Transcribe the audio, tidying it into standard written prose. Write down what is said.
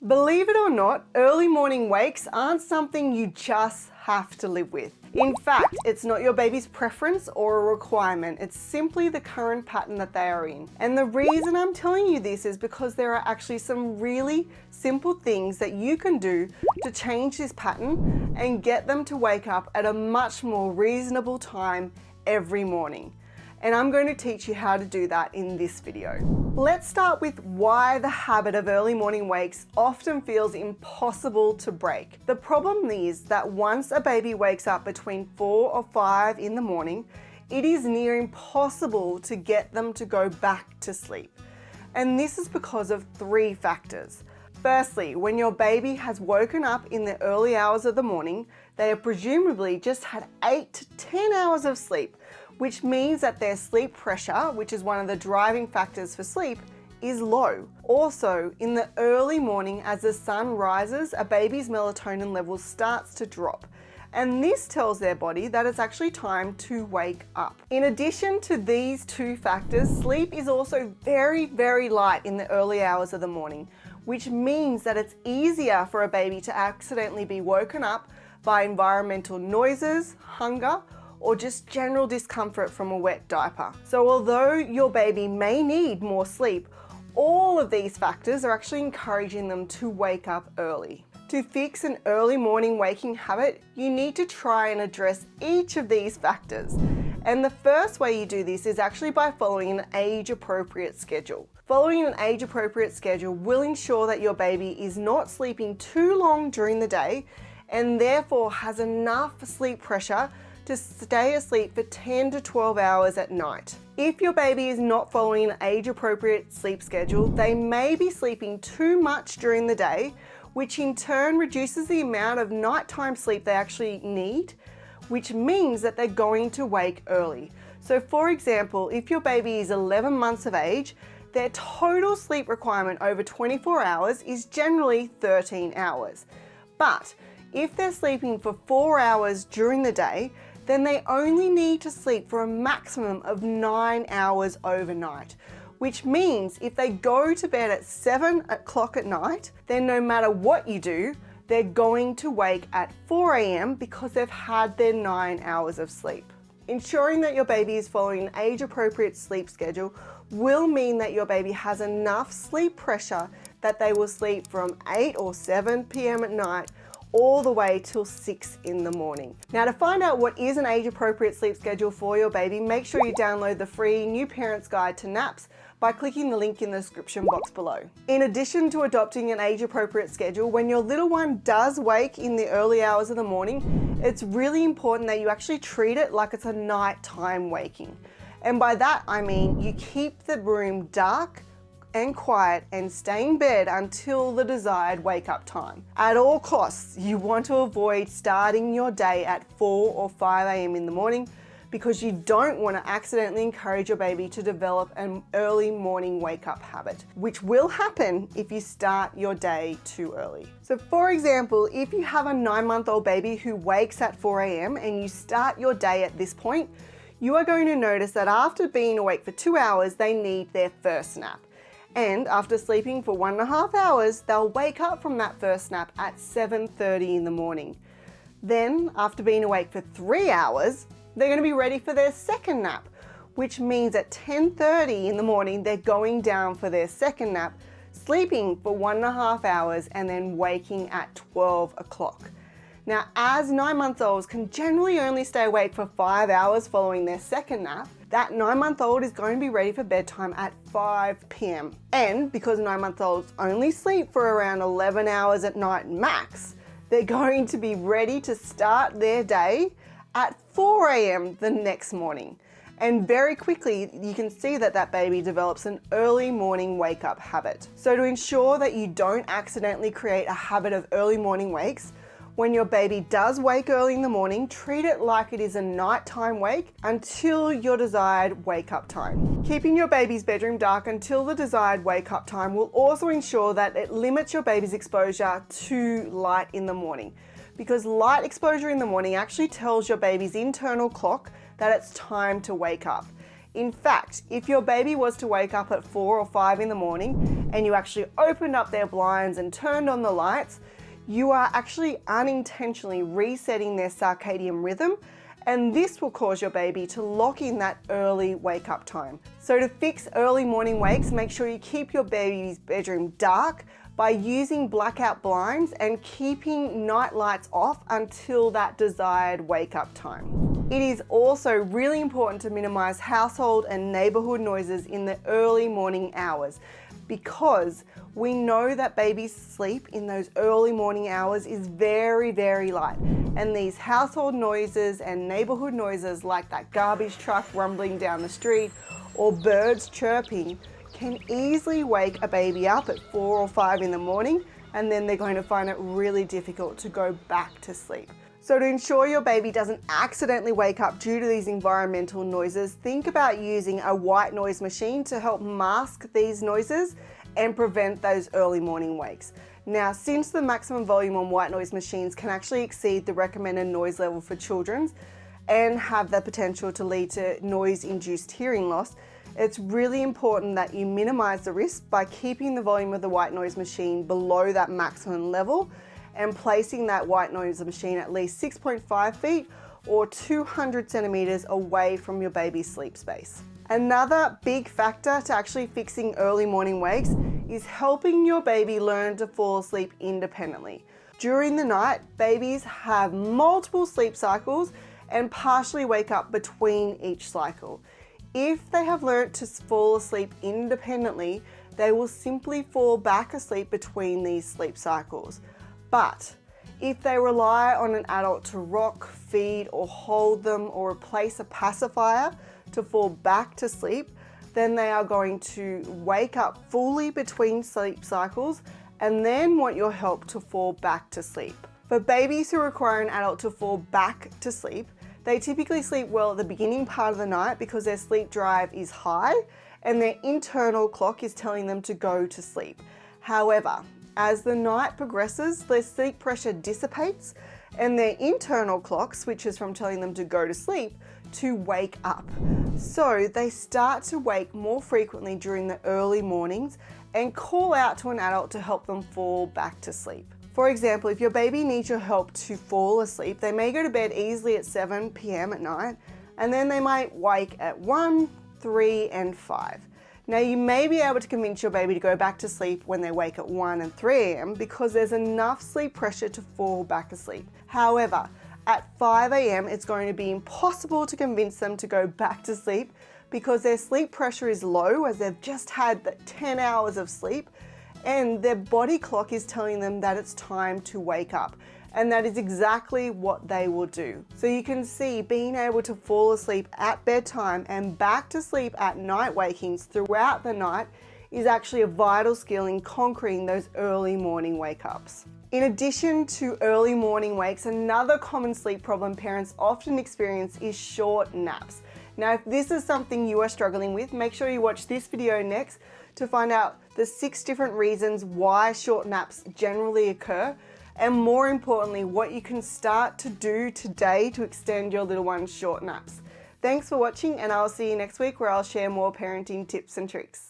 Believe it or not, early morning wakes aren't something you just have to live with. In fact, it's not your baby's preference or a requirement, it's simply the current pattern that they are in. And the reason I'm telling you this is because there are actually some really simple things that you can do to change this pattern and get them to wake up at a much more reasonable time every morning. And I'm going to teach you how to do that in this video. Let's start with why the habit of early morning wakes often feels impossible to break. The problem is that once a baby wakes up between 4 or 5 in the morning, it is near impossible to get them to go back to sleep. And this is because of 3 factors. Firstly, when your baby has woken up in the early hours of the morning, they have presumably just had 8 to 10 hours of sleep, which means that their sleep pressure, which is one of the driving factors for sleep, is low. Also, in the early morning as the sun rises, a baby's melatonin level starts to drop. And this tells their body that it's actually time to wake up. In addition to these 2 factors, sleep is also very, very light in the early hours of the morning, which means that it's easier for a baby to accidentally be woken up by environmental noises, hunger, or just general discomfort from a wet diaper. So although your baby may need more sleep, all of these factors are actually encouraging them to wake up early. To fix an early morning waking habit, you need to try and address each of these factors. And the first way you do this is actually by following an age-appropriate schedule. Following an age-appropriate schedule will ensure that your baby is not sleeping too long during the day and therefore has enough sleep pressure to stay asleep for 10 to 12 hours at night. If your baby is not following an age-appropriate sleep schedule, they may be sleeping too much during the day, which in turn reduces the amount of nighttime sleep they actually need, which means that they're going to wake early. So for example, if your baby is 11 months of age, their total sleep requirement over 24 hours is generally 13 hours. But if they're sleeping for 4 hours during the day, then they only need to sleep for a maximum of 9 hours overnight, which means if they go to bed at 7 o'clock at night, then no matter what you do, they're going to wake at 4 a.m. because they've had their 9 hours of sleep. Ensuring that your baby is following an age-appropriate sleep schedule will mean that your baby has enough sleep pressure that they will sleep from 8 or 7 p.m. at night all the way till 6 in the morning. Now, to find out what is an age-appropriate sleep schedule for your baby, make sure you download the free New Parents Guide to Naps by clicking the link in the description box below. In addition to adopting an age-appropriate schedule, when your little one does wake in the early hours of the morning, it's really important that you actually treat it like it's a nighttime waking. And by that, I mean you keep the room dark and quiet and stay in bed until the desired wake up time. At all costs, you want to avoid starting your day at 4 or 5 a.m. in the morning because you don't want to accidentally encourage your baby to develop an early morning wake up habit, which will happen if you start your day too early. So for example, if you have a 9-month-old baby who wakes at 4 a.m. and you start your day at this point, you are going to notice that after being awake for 2 hours, they need their first nap. And after sleeping for 1.5 hours, they'll wake up from that first nap at 7:30 in the morning. Then, after being awake for 3 hours, they're going to be ready for their second nap, which means at 10:30 in the morning, they're going down for their second nap, sleeping for 1.5 hours, and then waking at 12 o'clock. Now, as 9-month-olds can generally only stay awake for 5 hours following their second nap, that 9-month-old is going to be ready for bedtime at 5 p.m. And because 9-month-olds only sleep for around 11 hours at night max, they're going to be ready to start their day at 4 a.m. the next morning. And very quickly, you can see that that baby develops an early morning wake up habit. So to ensure that you don't accidentally create a habit of early morning wakes, when your baby does wake early in the morning, treat it like it is a nighttime wake until your desired wake up time. Keeping your baby's bedroom dark until the desired wake up time will also ensure that it limits your baby's exposure to light in the morning, because light exposure in the morning actually tells your baby's internal clock that it's time to wake up. In fact, if your baby was to wake up at 4 or 5 in the morning and you actually opened up their blinds and turned on the lights, you are actually unintentionally resetting their circadian rhythm, and this will cause your baby to lock in that early wake up time. So to fix early morning wakes, make sure you keep your baby's bedroom dark by using blackout blinds and keeping night lights off until that desired wake up time. It is also really important to minimize household and neighborhood noises in the early morning hours, because we know that baby's sleep in those early morning hours is very, very light. And these household noises and neighborhood noises like that garbage truck rumbling down the street or birds chirping can easily wake a baby up at 4 or 5 in the morning, and then they're going to find it really difficult to go back to sleep. So to ensure your baby doesn't accidentally wake up due to these environmental noises, think about using a white noise machine to help mask these noises and prevent those early morning wakes. Now, since the maximum volume on white noise machines can actually exceed the recommended noise level for children and have the potential to lead to noise-induced hearing loss, it's really important that you minimize the risk by keeping the volume of the white noise machine below that maximum level and placing that white noise machine at least 6.5 feet or 200 centimeters away from your baby's sleep space. Another big factor to actually fixing early morning wakes is helping your baby learn to fall asleep independently. During the night, babies have multiple sleep cycles and partially wake up between each cycle. If they have learnt to fall asleep independently, they will simply fall back asleep between these sleep cycles. But if they rely on an adult to rock, feed, or hold them or replace a pacifier to fall back to sleep, then they are going to wake up fully between sleep cycles and then want your help to fall back to sleep. For babies who require an adult to fall back to sleep, they typically sleep well at the beginning part of the night because their sleep drive is high and their internal clock is telling them to go to sleep. However, as the night progresses, their sleep pressure dissipates and their internal clock switches from telling them to go to sleep to wake up. So they start to wake more frequently during the early mornings and call out to an adult to help them fall back to sleep. For example, if your baby needs your help to fall asleep, they may go to bed easily at 7 p.m. at night, and then they might wake at 1, 3, and 5. Now, you may be able to convince your baby to go back to sleep when they wake at 1 and 3 a.m. because there's enough sleep pressure to fall back asleep. However, at 5 a.m., it's going to be impossible to convince them to go back to sleep because their sleep pressure is low as they've just had 10 hours of sleep and their body clock is telling them that it's time to wake up. And that is exactly what they will do. So you can see being able to fall asleep at bedtime and back to sleep at night wakings throughout the night is actually a vital skill in conquering those early morning wake-ups. In addition to early morning wakes, another common sleep problem parents often experience is short naps. Now, if this is something you are struggling with, make sure you watch this video next to find out the 6 different reasons why short naps generally occur, and more importantly, what you can start to do today to extend your little one's short naps. Thanks for watching, and I'll see you next week where I'll share more parenting tips and tricks.